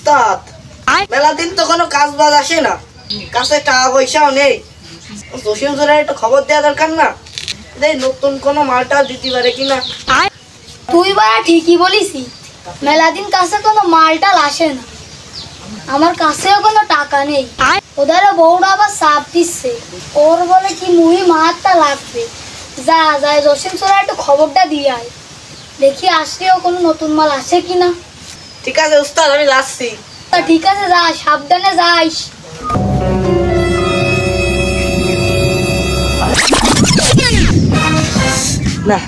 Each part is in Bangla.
উস্তাদ মেলা দিন তো কোনো কাজ বাজ আসে না, কাছে টাকা পয়সাও নেই, জসিম জোরের একটু খবর দেওয়া দরকার না, নতুন কোনো মালটা দিতে পারে কিনা। তুই বাড়া ঠিকই বলিসি, মেলা দিন কাছে কোনো মালটাল আসে না, আমার কাছেও কোনো টাকা নেই। ওদের বউরা আবার চাপ দিচ্ছে, ওর বলে কি মুহি মারটা লাগবে। যা যায় জসিম সোরা একটু খবরটা দিয়ে আয়, দেখি আসলেও কোনো নতুন মাল আসে কিনা। ঠিক আছে উস্তাদ, আমি যাচ্ছি। ঠিক আছে, যা, সাবধানে যাইস। না,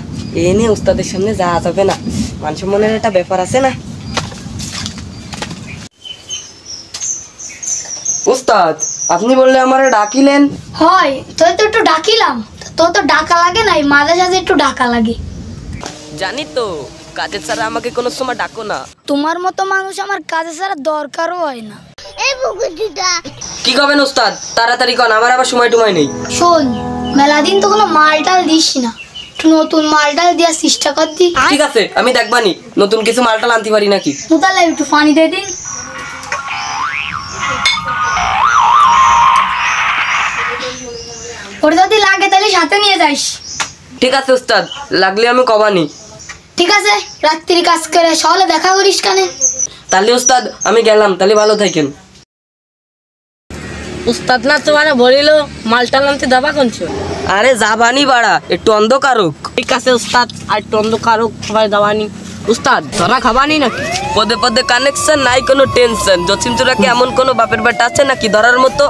এ নিয়ে উস্তাদের সামনে যাওয়া যাবে না, মান সম্মানের একটা ব্যাপার আছে না। উস্তাদ, আপনি বললে আমার ডাকিলেন? হয়, তোর তো একটু ডাকিলাম, তোর তো ডাকা লাগে নাই, মাঝে সাঝে একটু ডাকা লাগে। জানি তো, কাজের ছাড়া আমাকে কোনো সময় ডাকো না। তোমার মতো মানুষ আমার কাজে ছাড়া দরকারও হয় না। কি করবেন উস্তাদ, তাড়াতাড়ি কন, আমার আবার সময় টুমায় নেই। শোন, মেলা দিন তো কোনো মালটাল দিস না, একটু নতুন মালটাল দেওয়ার চেষ্টা কর দি। ঠিক আছে, আমি দেখবানি নতুন কিছু মালটাল আনতে পারি নাকি। তাহলে একটু পানি দিয়ে দিন। ওর যদি লাগে তাহলে সাথে নিয়ে যাইস। ঠিক আছে উস্তাদ, লাগলে আমি কবানি। ঠিক আছে, রাত্রি কাজ করে সকালে দেখা করিস কানে। তাহলে উস্তাদ আমি গেলাম, তাহলে ভালো থাকেন। উস্তাদ না তোমার বলিল মালটাল আনতে যাবা কোনছো? আরে যাবানি বাড়া, একটু অন্ধকারক। ঠিক আছে উস্তাদ, আর একটু অন্ধকারক সবাই যাবানি। উস্তাদ ধরা খাবানি নাকি? পদে পদে কানেকশন নাই, কোনো টেনশন। জসিম চোরাকে এমন কোনো বাপের বাটা আছে নাকি ধরার মতো?